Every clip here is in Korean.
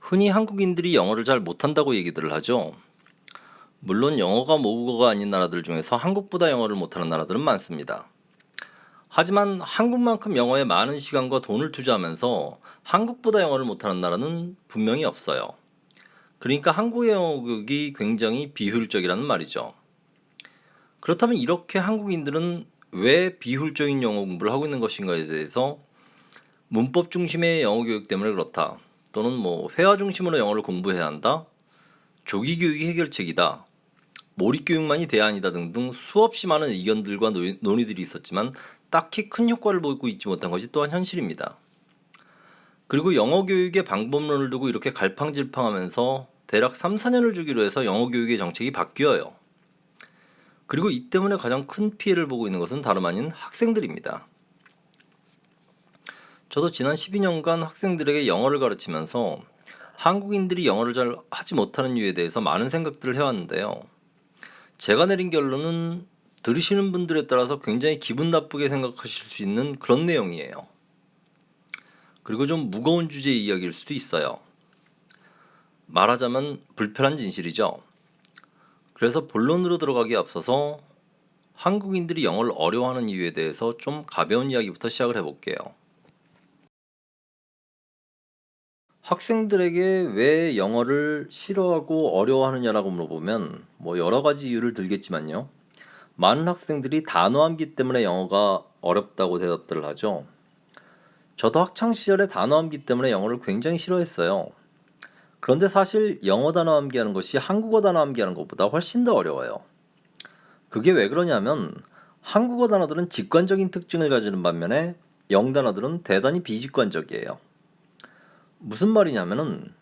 흔히 한국인들이 영어를 잘 못한다고 얘기들을 하죠. 물론 영어가 모국어가 아닌 나라들 중에서 한국보다 영어를 못하는 나라들은 많습니다. 하지만 한국만큼 영어에 많은 시간과 돈을 투자하면서 한국보다 영어를 못하는 나라는 분명히 없어요. 그러니까 한국의 영어 교육이 굉장히 비효율적이라는 말이죠. 그렇다면 이렇게 한국인들은 왜 비효율적인 영어 공부를 하고 있는 것인가에 대해서 문법 중심의 영어 교육 때문에 그렇다. 또는 회화 중심으로 영어를 공부해야 한다. 조기 교육이 해결책이다. 몰입 교육만이 대안이다 등등 수없이 많은 의견들과 논의들이 있었지만 딱히 큰 효과를 보고 있지 못한 것이 또한 현실입니다. 그리고 영어 교육의 방법론을 두고 이렇게 갈팡질팡하면서 대략 3, 4년을 주기로 해서 영어 교육의 정책이 바뀌어요. 그리고 이 때문에 가장 큰 피해를 보고 있는 것은 다름 아닌 학생들입니다. 저도 지난 12년간 학생들에게 영어를 가르치면서 한국인들이 영어를 잘 하지 못하는 이유에 대해서 많은 생각들을 해왔는데요. 제가 내린 결론은 들으시는 분들에 따라서 굉장히 기분 나쁘게 생각하실 수 있는 그런 내용이에요. 그리고 좀 무거운 주제의 이야기일 수도 있어요. 말하자면 불편한 진실이죠. 그래서 본론으로 들어가기에 앞서서 한국인들이 영어를 어려워하는 이유에 대해서 좀 가벼운 이야기부터 시작을 해볼게요. 학생들에게 왜 영어를 싫어하고 어려워하느냐라고 물어보면 여러 가지 이유를 들겠지만요. 많은 학생들이 단어 암기 때문에 영어가 어렵다고 대답들을 하죠. 저도 학창 시절에 단어 암기 때문에 영어를 굉장히 싫어했어요. 그런데 사실 영어 단어 암기하는 것이 한국어 단어 암기하는 것보다 훨씬 더 어려워요. 그게 왜 그러냐면 한국어 단어들은 직관적인 특징을 가지는 반면에 영단어들은 대단히 비직관적이에요. 무슨 말이냐면은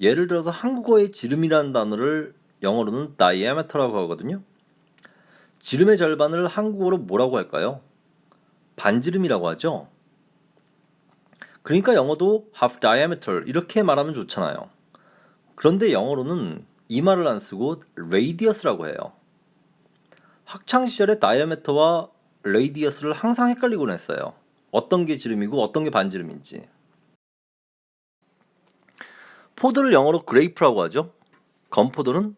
예를 들어서 한국어의 지름이라는 단어를 영어로는 diameter라고 하거든요. 지름의 절반을 한국어로 뭐라고 할까요? 반지름이라고 하죠. 그러니까 영어도 half diameter 이렇게 말하면 좋잖아요. 그런데 영어로는 이 말을 안 쓰고 radius라고 해요. 학창 시절에 diameter와 radius를 항상 헷갈리곤 했어요. 어떤 게 지름이고 어떤 게 반지름인지. 포도를 영어로 grape라고 하죠. 건포도는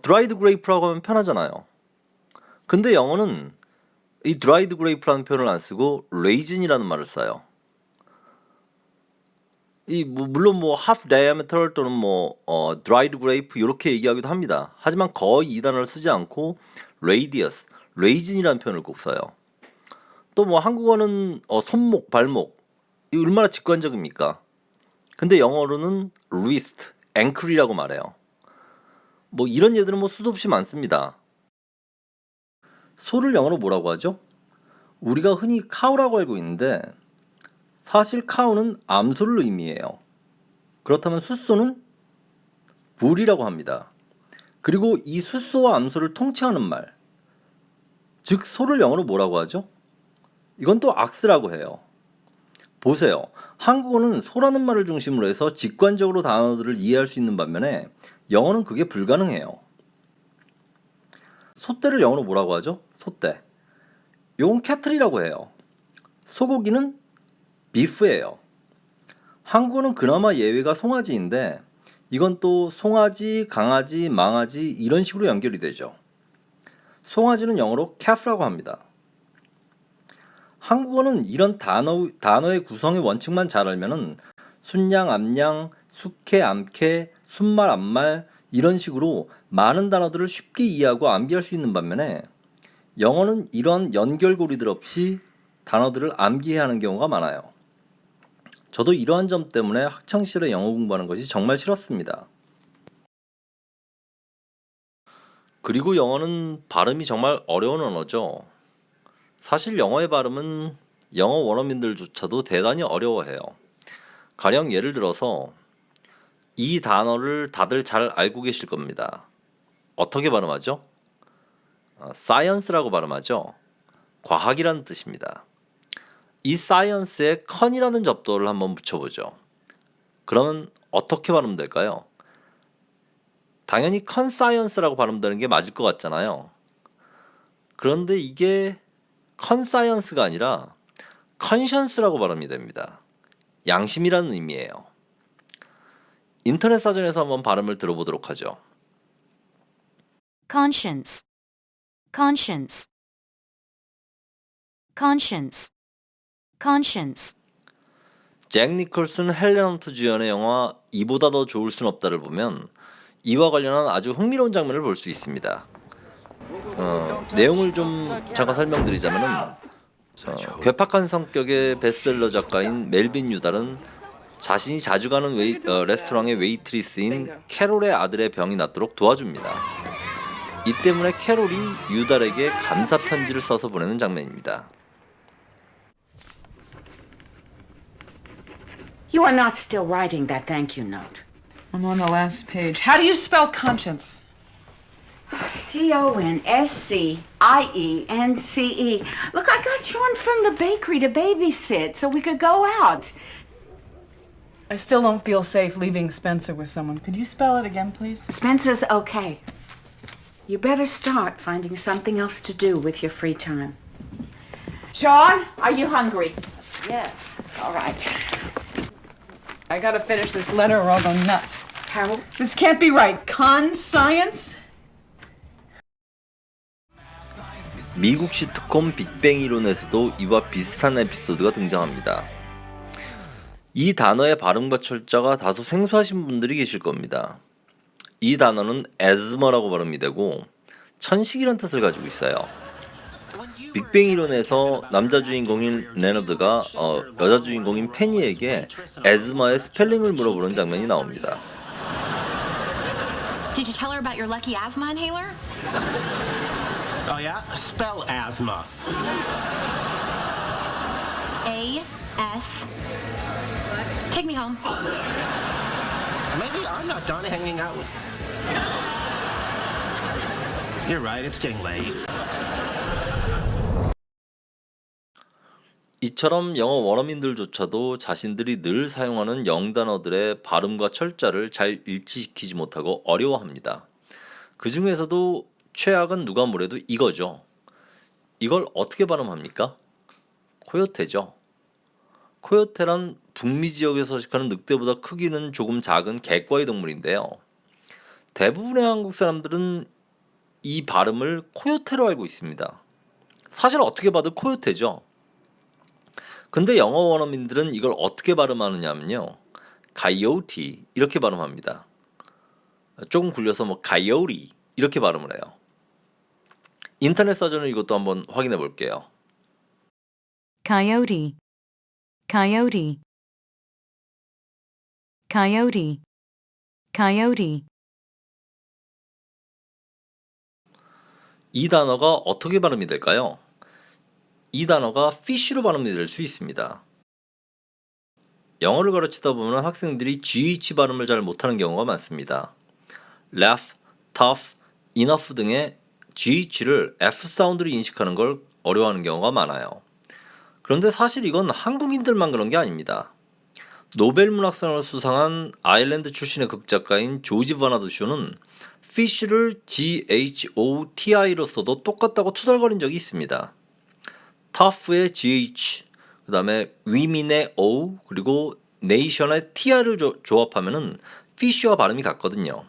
dried grape라고 하면 편하잖아요. 근데 영어는 이 dried grape라는 표현을 안 쓰고 raisin이라는 말을 써요. 물론 half diameter 또는 dried grape 이렇게 얘기하기도 합니다. 하지만 거의 이 단어를 쓰지 않고 radius, raisin이라는 표현을 꼭 써요. 또 한국어는 손목, 발목 이 얼마나 직관적입니까? 근데 영어로는 wrist, ankle이라고 말해요. 이런 예들은 수도 없이 많습니다. 소를 영어로 뭐라고 하죠? 우리가 흔히 cow라고 알고 있는데 사실 cow는 암소를 의미해요. 그렇다면 숫소는 bull이라고 합니다. 그리고 이 숫소와 암소를 통칭하는 말, 즉 소를 영어로 뭐라고 하죠? 이건 또 ox라고 해요. 보세요. 한국어는 소라는 말을 중심으로 해서 직관적으로 단어들을 이해할 수 있는 반면에 영어는 그게 불가능해요. 소떼를 영어로 뭐라고 하죠? 소떼. 이건 캐틀이라고 해요. 소고기는 비프예요. 한국어는 그나마 예외가 송아지인데 이건 또 송아지, 강아지, 망아지 이런 식으로 연결이 되죠. 송아지는 영어로 calf라고 합니다. 한국어는 이런 단어의 구성의 원칙만 잘 알면은 순양, 암양, 숙회, 암캐, 순말, 암말 이런 식으로 많은 단어들을 쉽게 이해하고 암기할 수 있는 반면에 영어는 이런 연결고리들 없이 단어들을 암기해야 하는 경우가 많아요. 저도 이러한 점 때문에 학창시절에 영어 공부하는 것이 정말 싫었습니다. 그리고 영어는 발음이 정말 어려운 언어죠. 사실 영어의 발음은 영어 원어민들조차도 대단히 어려워해요. 가령 예를 들어서 이 단어를 다들 잘 알고 계실 겁니다. 어떻게 발음하죠? science라고 발음하죠. 과학이라는 뜻입니다. 이 science에 con이라는 접두어를 한번 붙여보죠. 그러면 어떻게 발음될까요? 당연히 conscience라고 발음되는 게 맞을 것 같잖아요. 그런데 이게 conscience가 아니라 conscience라고 발음이 됩니다. 양심이라는 의미예요. 인터넷 사전에서 한번 발음을 들어보도록 하죠. conscience, conscience, conscience, conscience, 잭 니콜슨, 헬렌 헌트 주연의 영화 이보다 더 좋을 순 없다를 보면 이와 관련한 아주 흥미로운 장면을 볼 수 있습니다. 내용을 좀 잠깐 설명드리자면은 괴팍한 성격의 베스트셀러 작가인 멜빈 유달은 자신이 자주 가는 레스토랑의 웨이트리스인 캐롤의 아들의 병이 낫도록 도와줍니다. 이 때문에 캐롤이 유달에게 감사 편지를 써서 보내는 장면입니다. You are not still writing that thank you note. I'm on the last page. How do you spell conscience? Conscience. Look, I got you on from the bakery to babysit so we could go out. I still don't feel safe leaving Spencer with someone. Could you spell it again, please? Spencer's okay. You better start finding something else to do with your free time. Sean, are you hungry? Yeah. All right. I gotta finish this letter or I'll go nuts. Harold? This can't be right. Con-science? 미국 시트콤 빅뱅 이론에서도 이와 비슷한 에피소드가 등장합니다. 이 단어의 발음과 철자가 다소 생소하신 분들이 계실 겁니다. 이 단어는 asthma라고 발음이 되고 천식이란 뜻을 가지고 있어요. 빅뱅 이론에서 남자 주인공인 레너드가 여자 주인공인 페니에게 asthma의 스펠링을 물어보는 장면이 나옵니다. Did you tell her about your lucky asthma inhaler? Oh yeah? Spell asthma. A-S. Take me home. Maybe I'm not done hanging out with... You're right, it's getting late. 이처럼 영어 원어민들조차도 자신들이 늘 사용하는 영단어들의 발음과 철자를 잘 일치시키지 못하고 어려워합니다. 그 중에서도 최악은 누가 뭐래도 이거죠. 이걸 어떻게 발음합니까? 코요테죠. 코요테란 북미 지역에서 서식하는 늑대보다 크기는 조금 작은 객과의 동물인데요. 대부분의 한국 사람들은 이 발음을 코요테로 알고 있습니다. 사실 어떻게 봐도 코요테죠. 근데 영어 원어민들은 이걸 어떻게 발음하느냐면요. coyote 이렇게 발음합니다. 조금 굴려서 뭐 coyote 이렇게 발음을 해요. 인터넷 사전을 이것도 한번 확인해 볼게요. coyote, coyote, coyote, coyote. 이 단어가 어떻게 발음이 될까요? 이 단어가 fish로 발음이 될 수 있습니다. 영어를 가르치다 보면 학생들이 GH 발음을 잘 못하는 경우가 많습니다. laugh, tough, enough 등의 GH를 F 사운드로 인식하는 걸 어려워하는 경우가 많아요. 그런데 사실 이건 한국인들만 그런 게 아닙니다. 노벨 문학상을 수상한 아일랜드 출신의 극작가인 조지 버나드 쇼는 fish를 GHOTI로 써도 똑같다고 투덜거린 적이 있습니다. tough의 GH, 그 다음에 women의 O, 그리고 nation의 TR을 조합하면은 fish와 발음이 같거든요.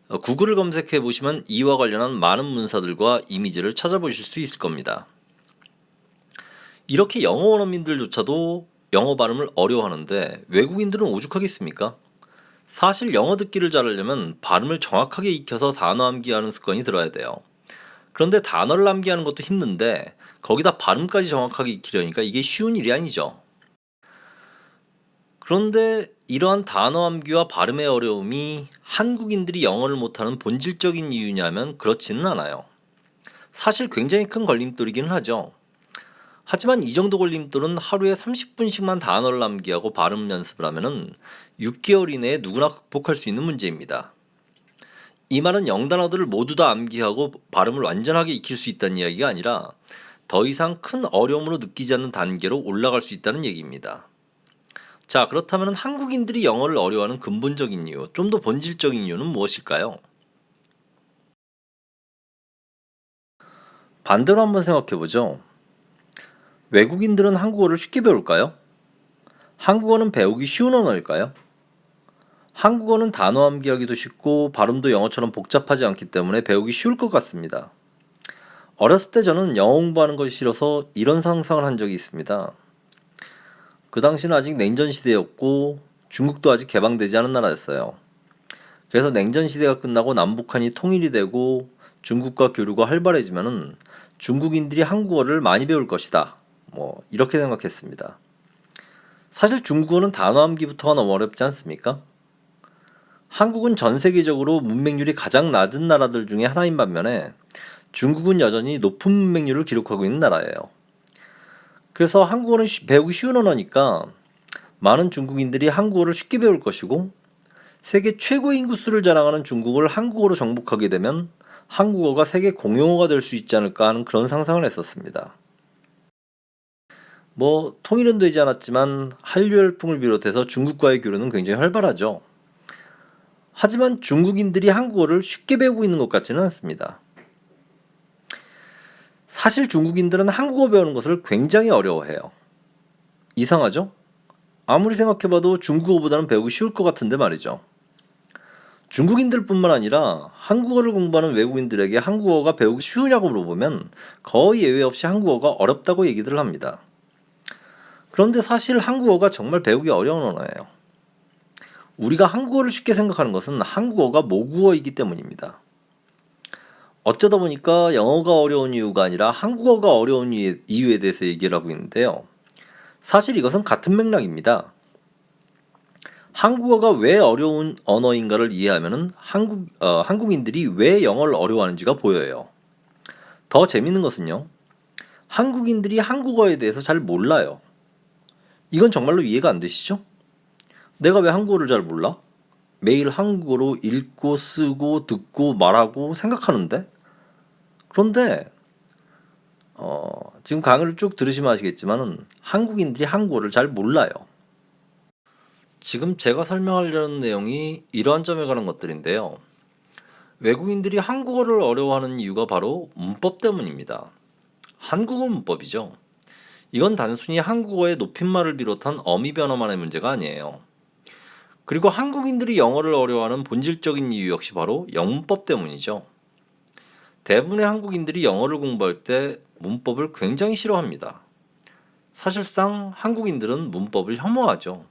구글을 검색해 보시면 이와 관련한 많은 문사들과 이미지를 찾아보실 수 있을 겁니다. 이렇게 영어 원어민들조차도 영어 발음을 어려워하는데 외국인들은 오죽하겠습니까? 사실 영어 듣기를 잘하려면 발음을 정확하게 익혀서 단어 암기하는 습관이 들어야 돼요. 그런데 단어를 암기하는 것도 힘든데 거기다 발음까지 정확하게 익히려니까 이게 쉬운 일이 아니죠. 그런데 이러한 단어 암기와 발음의 어려움이 한국인들이 영어를 못하는 본질적인 이유냐면 그렇지는 않아요. 사실 굉장히 큰 걸림돌이기는 하죠. 하지만 이 정도 걸림돌은 하루에 30분씩만 단어를 암기하고 발음 연습을 하면은 6개월 이내에 누구나 극복할 수 있는 문제입니다. 이 말은 영단어들을 모두 다 암기하고 발음을 완전하게 익힐 수 있다는 이야기가 아니라 더 이상 큰 어려움으로 느끼지 않는 단계로 올라갈 수 있다는 얘기입니다. 자, 그렇다면 한국인들이 영어를 어려워하는 근본적인 이유, 좀 더 본질적인 이유는 무엇일까요? 반대로 한번 생각해보죠. 외국인들은 한국어를 쉽게 배울까요? 한국어는 배우기 쉬운 언어일까요? 한국어는 단어 암기하기도 쉽고 발음도 영어처럼 복잡하지 않기 때문에 배우기 쉬울 것 같습니다. 어렸을 때 저는 영어 공부하는 것이 싫어서 이런 상상을 한 적이 있습니다. 그 당시는 아직 냉전 시대였고 중국도 아직 개방되지 않은 나라였어요. 그래서 냉전 시대가 끝나고 남북한이 통일이 되고 중국과 교류가 활발해지면은 중국인들이 한국어를 많이 배울 것이다. 이렇게 생각했습니다. 사실 중국어는 단어 암기부터가 너무 어렵지 않습니까? 한국은 전 세계적으로 문맹률이 가장 낮은 나라들 중에 하나인 반면에 중국은 여전히 높은 문맹률을 기록하고 있는 나라예요. 그래서 한국어는 배우기 쉬운 언어니까 많은 중국인들이 한국어를 쉽게 배울 것이고 세계 최고의 인구수를 자랑하는 중국을 한국어로 정복하게 되면 한국어가 세계 공용어가 될 수 있지 않을까 하는 그런 상상을 했었습니다. 통일은 되지 않았지만 한류 열풍을 비롯해서 중국과의 교류는 굉장히 활발하죠. 하지만 중국인들이 한국어를 쉽게 배우고 있는 것 같지는 않습니다. 사실 중국인들은 한국어 배우는 것을 굉장히 어려워해요. 이상하죠? 아무리 생각해봐도 중국어보다는 배우기 쉬울 것 같은데 말이죠. 중국인들뿐만 아니라 한국어를 공부하는 외국인들에게 한국어가 배우기 쉬우냐고 물어보면 거의 예외 없이 한국어가 어렵다고 얘기들 합니다. 그런데 사실 한국어가 정말 배우기 어려운 언어예요. 우리가 한국어를 쉽게 생각하는 것은 한국어가 모국어이기 때문입니다. 어쩌다 보니까 영어가 어려운 이유가 아니라 한국어가 어려운 이유에 대해서 얘기를 하고 있는데요. 사실 이것은 같은 맥락입니다. 한국어가 왜 어려운 언어인가를 이해하면 한국인들이 왜 영어를 어려워하는지가 보여요. 더 재밌는 것은요. 한국인들이 한국어에 대해서 잘 몰라요. 이건 정말로 이해가 안 되시죠? 내가 왜 한국어를 잘 몰라? 매일 한국어로 읽고 쓰고 듣고 말하고 생각하는데? 그런데 지금 강의를 쭉 들으시면 아시겠지만 한국인들이 한국어를 잘 몰라요. 지금 제가 설명하려는 내용이 이러한 점에 관한 것들인데요. 외국인들이 한국어를 어려워하는 이유가 바로 문법 때문입니다. 한국어 문법이죠. 이건 단순히 한국어의 높임말을 비롯한 어미 변화만의 문제가 아니에요. 그리고 한국인들이 영어를 어려워하는 본질적인 이유 역시 바로 영문법 때문이죠. 대부분의 한국인들이 영어를 공부할 때 문법을 굉장히 싫어합니다. 사실상 한국인들은 문법을 혐오하죠.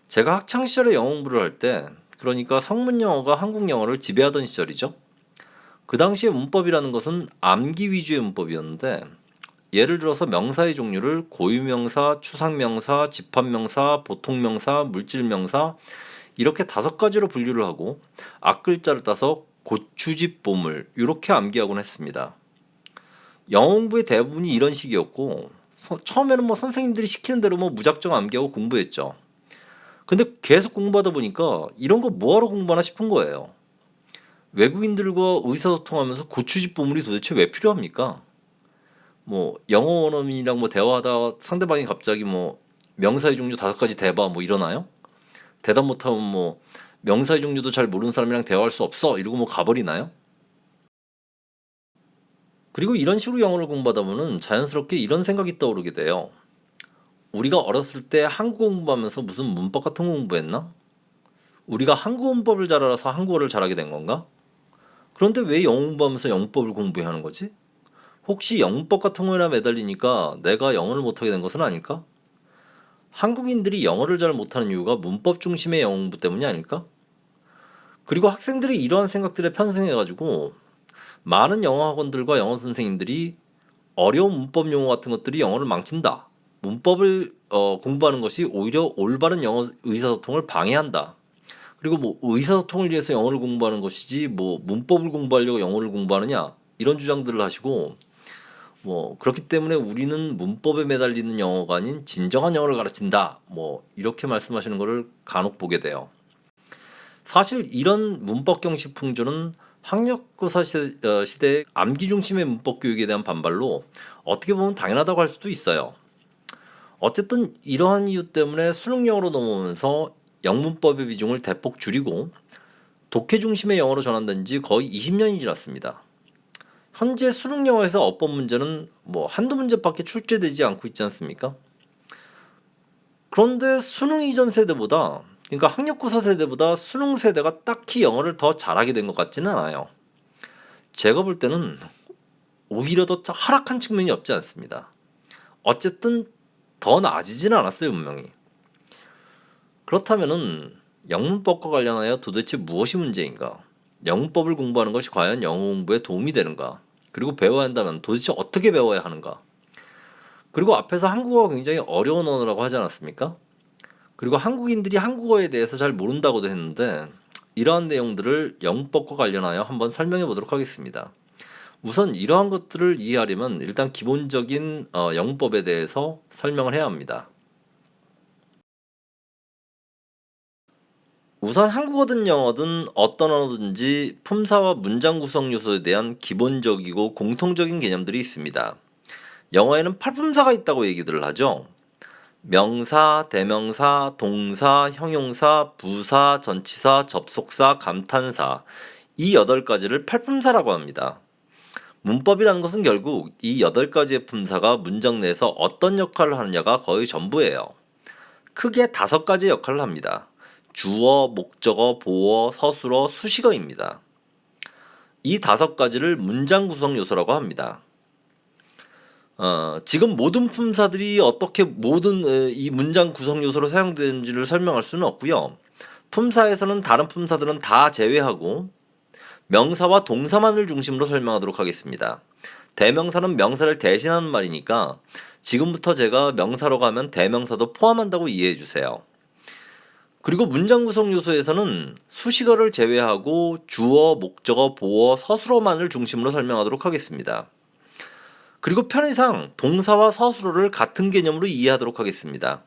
제가 학창시절에 영어 공부를 할 때, 그러니까 성문 영어가 한국 영어를 지배하던 시절이죠. 그 당시에 문법이라는 것은 암기 위주의 문법이었는데 예를 들어서 명사의 종류를 고유명사, 추상명사, 집합명사, 보통명사, 물질명사 이렇게 5가지로 분류를 하고 앞글자를 따서 고추집 보물 이렇게 암기하곤 했습니다. 영어 공부의 대부분이 이런 식이었고 처음에는 선생님들이 시키는 대로 무작정 암기하고 공부했죠. 근데 계속 공부하다 보니까 이런 거 뭐하러 공부하나 싶은 거예요. 외국인들과 의사소통하면서 고추집 보물이 도대체 왜 필요합니까? 영어 원어민이랑 대화하다 상대방이 갑자기 명사의 종류 5가지 대봐 이러나요? 대답 못하면 명사의 종류도 잘 모르는 사람이랑 대화할 수 없어 이러고 가버리나요? 그리고 이런 식으로 영어를 공부하다 보면 자연스럽게 이런 생각이 떠오르게 돼요. 우리가 어렸을 때 한국어 공부하면서 무슨 문법 같은 거 공부했나? 우리가 한국어 문법을 잘 알아서 한국어를 잘하게 된 건가? 그런데 왜 영어 공부하면서 영문법을 공부해야 하는 거지? 혹시 영문법 같은 거에나 매달리니까 내가 영어를 못하게 된 것은 아닐까? 한국인들이 영어를 잘 못하는 이유가 문법 중심의 영어 공부 때문이 아닐까? 그리고 학생들이 이러한 생각들에 편승해가지고 많은 영어 학원들과 영어 선생님들이 어려운 문법 용어 같은 것들이 영어를 망친다. 문법을 공부하는 것이 오히려 올바른 영어 의사소통을 방해한다. 그리고 의사소통을 위해서 영어를 공부하는 것이지 문법을 공부하려고 영어를 공부하느냐 이런 주장들을 하시고 그렇기 때문에 우리는 문법에 매달리는 영어가 아닌 진정한 영어를 가르친다. 이렇게 말씀하시는 것을 간혹 보게 돼요. 사실 이런 문법 경식 풍조는 학력고사 시대의 암기 중심의 문법 교육에 대한 반발로 어떻게 보면 당연하다고 할 수도 있어요. 어쨌든 이러한 이유 때문에 수능 영어로 넘어오면서 영문법의 비중을 대폭 줄이고 독해 중심의 영어로 전환된 지 거의 20년이 지났습니다. 현재 수능 영어에서 어법 문제는 한두 문제밖에 출제되지 않고 있지 않습니까? 그런데 수능 이전 세대보다 그러니까 학력고사 세대보다 수능 세대가 딱히 영어를 더 잘하게 된 것 같지는 않아요. 제가 볼 때는 오히려 더 하락한 측면이 없지 않습니다. 어쨌든 더 나아지지는 않았어요, 분명히. 그렇다면은 영문법과 관련하여 도대체 무엇이 문제인가? 영문법을 공부하는 것이 과연 영어 공부에 도움이 되는가? 그리고 배워야 한다면 도대체 어떻게 배워야 하는가? 그리고 앞에서 한국어가 굉장히 어려운 언어라고 하지 않았습니까? 그리고 한국인들이 한국어에 대해서 잘 모른다고도 했는데 이러한 내용들을 영문법과 관련하여 한번 설명해 보도록 하겠습니다. 우선 이러한 것들을 이해하려면 일단 기본적인 영문법에 대해서 설명을 해야 합니다. 우선 한국어든 영어든 어떤 언어든지 품사와 문장 구성 요소에 대한 기본적이고 공통적인 개념들이 있습니다. 영어에는 8품사가 있다고 얘기들을 하죠. 명사, 대명사, 동사, 형용사, 부사, 전치사, 접속사, 감탄사 이 8가지를 8품사라고 합니다. 문법이라는 것은 결국 이 8가지의 품사가 문장 내에서 어떤 역할을 하느냐가 거의 전부예요. 크게 5가지 역할을 합니다. 주어, 목적어, 보어, 서술어, 수식어입니다. 이 5가지를 문장 구성 요소라고 합니다. 지금 모든 품사들이 어떻게 모든 이 문장 구성 요소로 사용되는지를 설명할 수는 없고요. 품사에서는 다른 품사들은 다 제외하고 명사와 동사만을 중심으로 설명하도록 하겠습니다. 대명사는 명사를 대신하는 말이니까 지금부터 제가 명사라고 하면 대명사도 포함한다고 이해해 주세요. 그리고 문장 구성 요소에서는 수식어를 제외하고 주어, 목적어, 보어, 서술어만을 중심으로 설명하도록 하겠습니다. 그리고 편의상 동사와 서술어를 같은 개념으로 이해하도록 하겠습니다.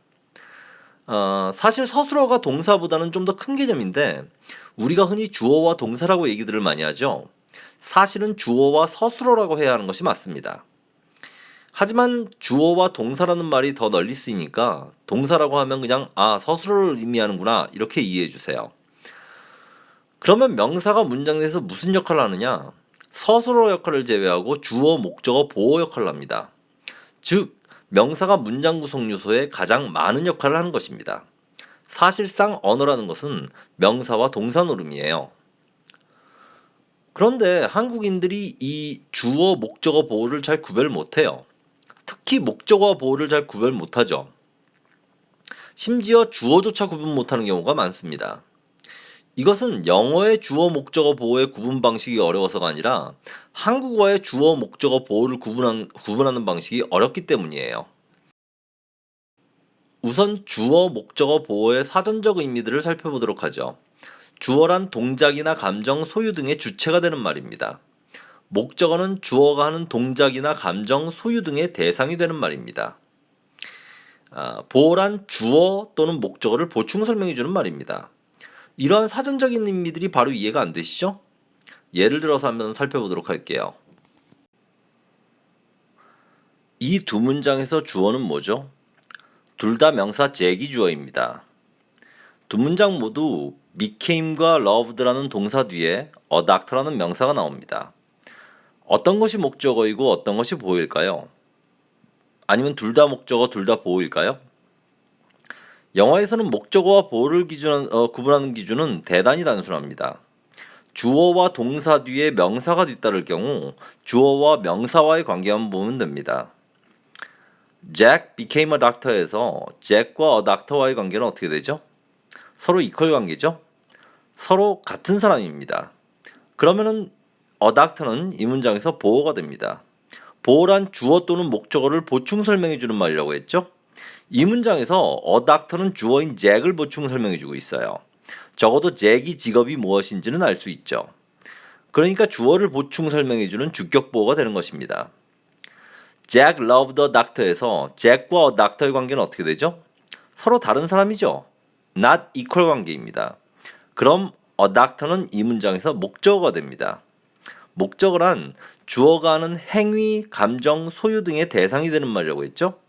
사실 서술어가 동사보다는 좀 더 큰 개념인데 우리가 흔히 주어와 동사라고 얘기들을 많이 하죠. 사실은 주어와 서술어라고 해야 하는 것이 맞습니다. 하지만 주어와 동사라는 말이 더 널리 쓰이니까 동사라고 하면 그냥 서술어를 의미하는구나 이렇게 이해해 주세요. 그러면 명사가 문장 내에서 무슨 역할을 하느냐? 서술어 역할을 제외하고 주어, 목적어, 보어 역할을 합니다. 즉 명사가 문장 구성 요소에 가장 많은 역할을 하는 것입니다. 사실상 언어라는 것은 명사와 동사 노름이에요. 그런데 한국인들이 이 주어, 목적어, 보어를 잘 구별 못해요. 특히 목적어와 보어를 잘 구별 못하죠. 심지어 주어조차 구분 못하는 경우가 많습니다. 이것은 영어의 주어, 목적어, 보어의 구분 방식이 어려워서가 아니라 한국어의 주어, 목적어, 보어를 구분하는 방식이 어렵기 때문이에요. 우선 주어, 목적어, 보어의 사전적 의미들을 살펴보도록 하죠. 주어란 동작이나 감정, 소유 등의 주체가 되는 말입니다. 목적어는 주어가 하는 동작이나 감정, 소유 등의 대상이 되는 말입니다. 보어란 주어 또는 목적어를 보충 설명해 주는 말입니다. 이러한 사전적인 의미들이 바로 이해가 안 되시죠? 예를 들어서 한번 살펴보도록 할게요. 이 두 문장에서 주어는 뭐죠? 둘 다 명사 잭이 주어입니다. 두 문장 모두 became과 loved라는 동사 뒤에 a doctor라는 명사가 나옵니다. 어떤 것이 목적어이고 어떤 것이 보어일까요? 아니면 둘 다 목적어, 둘 다 보어일까요? 영어에서는 목적어와 보어를 구분하는 기준은 대단히 단순합니다. 주어와 동사 뒤에 명사가 뒤따를 경우 주어와 명사와의 관계만 보면 됩니다. Jack became a doctor에서 Jack과 a doctor와의 관계는 어떻게 되죠? 서로 이퀄 관계죠? 서로 같은 사람입니다. 그러면은 a doctor는 이 문장에서 보어가 됩니다. 보어란 주어 또는 목적어를 보충 설명해 주는 말이라고 했죠? 이 문장에서 a doctor는 주어인 잭을 보충 설명해 주고 있어요. 적어도 잭이 직업이 무엇인지는 알 수 있죠. 그러니까 주어를 보충 설명해 주는 주격 보어가 되는 것입니다. Jack loved the doctor에서 잭과 a doctor의 관계는 어떻게 되죠? 서로 다른 사람이죠. not equal 관계입니다. 그럼 a doctor는 이 문장에서 목적어가 됩니다. 목적어란 주어가 하는 행위, 감정, 소유 등의 대상이 되는 말이라고 했죠?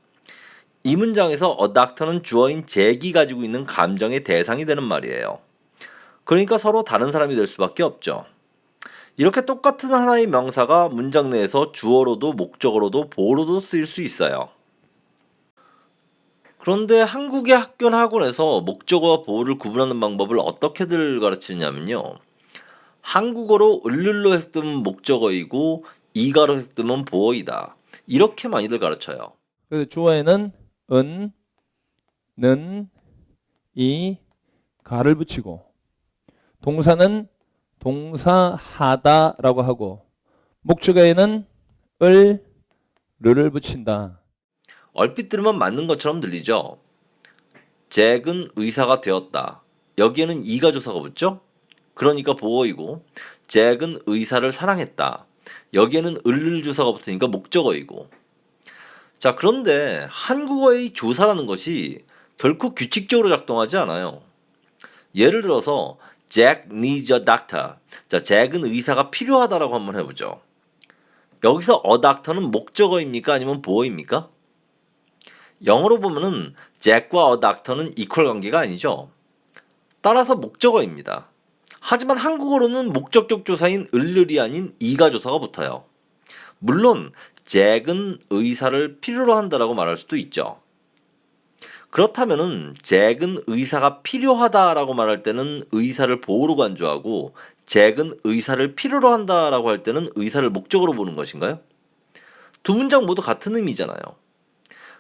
이 문장에서 a doctor는 주어인 잭이 가지고 있는 감정의 대상이 되는 말이에요. 그러니까 서로 다른 사람이 될 수밖에 없죠. 이렇게 똑같은 하나의 명사가 문장 내에서 주어로도 목적어로도 보어로도 쓰일 수 있어요. 그런데 한국의 학교나 학원에서 목적어와 보어를 구분하는 방법을 어떻게들 가르치냐면요. 한국어로 을를로 했으면 목적어이고 이가로 했으면 보어이다. 이렇게 많이들 가르쳐요. 그래서 주어에는 은, 는, 이, 가를 붙이고 동사는 동사 하다라고 하고 목적어에는 을, 르를 붙인다. 얼핏 들으면 맞는 것처럼 들리죠? 잭은 의사가 되었다. 여기에는 이가 조사가 붙죠? 그러니까 보어이고 잭은 의사를 사랑했다. 여기에는 을를 조사가 붙으니까 목적어이고. 자, 그런데 한국어의 조사라는 것이 결코 규칙적으로 작동하지 않아요. 예를 들어서 Jack needs a doctor. 자, 잭은 의사가 필요하다라고 한번 해보죠. 여기서 a doctor는 목적어입니까? 아니면 보어입니까? 영어로 보면은 잭과 a doctor는 이퀄 관계가 아니죠. 따라서 목적어입니다. 하지만 한국어로는 목적격 조사인 을을이 아닌 이가 조사가 붙어요. 물론 잭은 의사를 필요로 한다라고 말할 수도 있죠. 그렇다면은 잭은 의사가 필요하다라고 말할 때는 의사를 보어로 간주하고 잭은 의사를 필요로 한다라고 할 때는 의사를 목적으로 보는 것인가요? 두 문장 모두 같은 의미잖아요.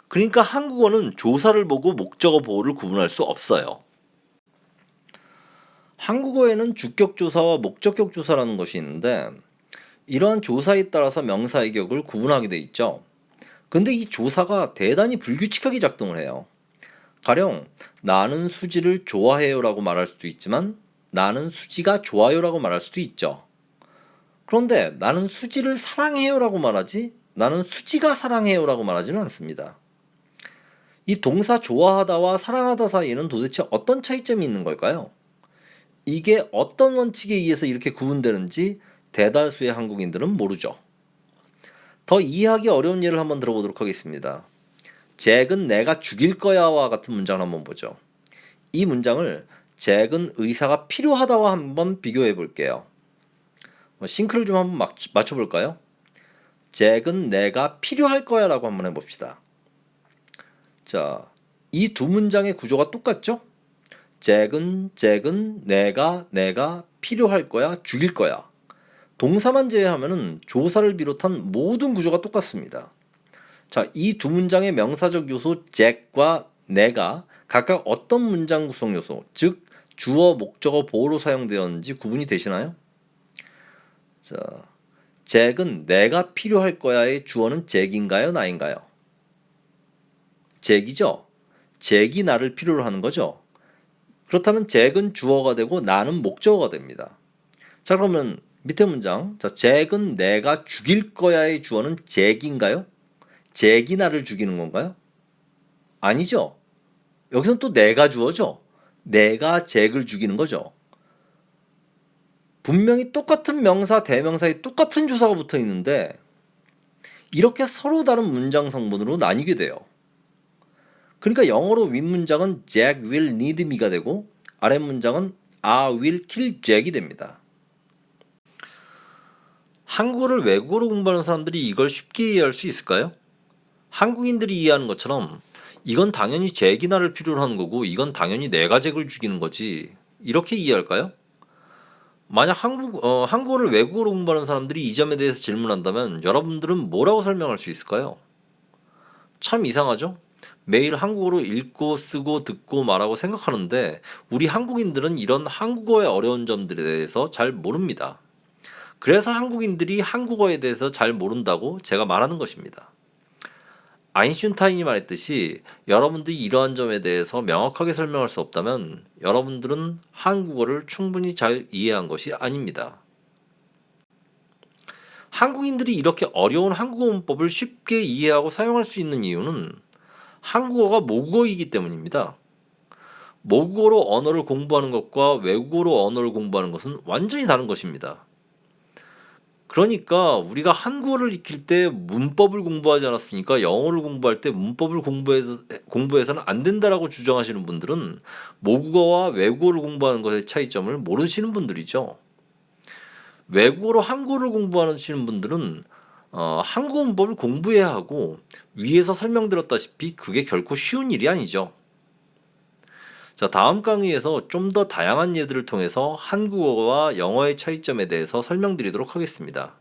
그러니까 한국어는 조사를 보고 목적어 보어를 구분할 수 없어요. 한국어에는 주격 조사와 목적격 조사라는 것이 있는데 이러한 조사에 따라서 명사의 격을 구분하게 돼 있죠. 근데 이 조사가 대단히 불규칙하게 작동을 해요. 가령 나는 수지를 좋아해요 라고 말할 수도 있지만 나는 수지가 좋아요 라고 말할 수도 있죠. 그런데 나는 수지를 사랑해요 라고 말하지 나는 수지가 사랑해요 라고 말하지는 않습니다. 이 동사 좋아하다와 사랑하다 사이에는 도대체 어떤 차이점이 있는 걸까요? 이게 어떤 원칙에 의해서 이렇게 구분되는지 대다수의 한국인들은 모르죠. 더 이해하기 어려운 예를 한번 들어보도록 하겠습니다. 잭은 내가 죽일 거야와 같은 문장을 한번 보죠. 이 문장을 잭은 의사가 필요하다와 한번 비교해 볼게요. 싱크를 좀 한번 맞춰볼까요? 잭은 내가 필요할 거야 라고 한번 해봅시다. 자, 이 두 문장의 구조가 똑같죠? 잭은 내가 필요할 거야, 죽일 거야. 동사만 제외하면은 조사를 비롯한 모든 구조가 똑같습니다. 자, 이 두 문장의 명사적 요소 잭과 내가 각각 어떤 문장 구성 요소, 즉 주어, 목적어, 보어로 사용되었는지 구분이 되시나요? 자, 잭은 내가 필요할 거야의 주어는 잭인가요, 나인가요? 잭이죠. 잭이 나를 필요로 하는 거죠. 그렇다면 잭은 주어가 되고 나는 목적어가 됩니다. 자, 그러면 밑에 문장, 자, 잭은 내가 죽일 거야의 주어는 잭인가요? 잭이 나를 죽이는 건가요? 아니죠. 여기서는 또 내가 주어죠. 내가 잭을 죽이는 거죠. 분명히 똑같은 명사, 대명사에 똑같은 조사가 붙어 있는데 이렇게 서로 다른 문장 성분으로 나뉘게 돼요. 그러니까 영어로 윗문장은 Jack will need me가 되고 아랫문장은 I will kill Jack이 됩니다. 한국어를 외국어로 공부하는 사람들이 이걸 쉽게 이해할 수 있을까요? 한국인들이 이해하는 것처럼 이건 당연히 잭이 나를 필요로 하는 거고 이건 당연히 내가 잭을 죽이는 거지 이렇게 이해할까요? 만약 한국어를 외국어로 공부하는 사람들이 이 점에 대해서 질문한다면 여러분들은 뭐라고 설명할 수 있을까요? 참 이상하죠? 매일 한국어로 읽고 쓰고 듣고 말하고 생각하는데 우리 한국인들은 이런 한국어의 어려운 점들에 대해서 잘 모릅니다. 그래서 한국인들이 한국어에 대해서 잘 모른다고 제가 말하는 것입니다. 아인슈타인이 말했듯이 여러분들이 이러한 점에 대해서 명확하게 설명할 수 없다면 여러분들은 한국어를 충분히 잘 이해한 것이 아닙니다. 한국인들이 이렇게 어려운 한국어 문법을 쉽게 이해하고 사용할 수 있는 이유는 한국어가 모국어이기 때문입니다. 모국어로 언어를 공부하는 것과 외국어로 언어를 공부하는 것은 완전히 다른 것입니다. 그러니까 우리가 한국어를 익힐 때 문법을 공부하지 않았으니까 영어를 공부할 때 문법을 공부해서는 안 된다라고 주장하시는 분들은 모국어와 외국어를 공부하는 것의 차이점을 모르시는 분들이죠. 외국어로 한국어를 공부하시는 분들은 한국어 문법을 공부해야 하고 위에서 설명드렸다시피 그게 결코 쉬운 일이 아니죠. 자, 다음 강의에서 좀 더 다양한 예들을 통해서 한국어와 영어의 차이점에 대해서 설명드리도록 하겠습니다.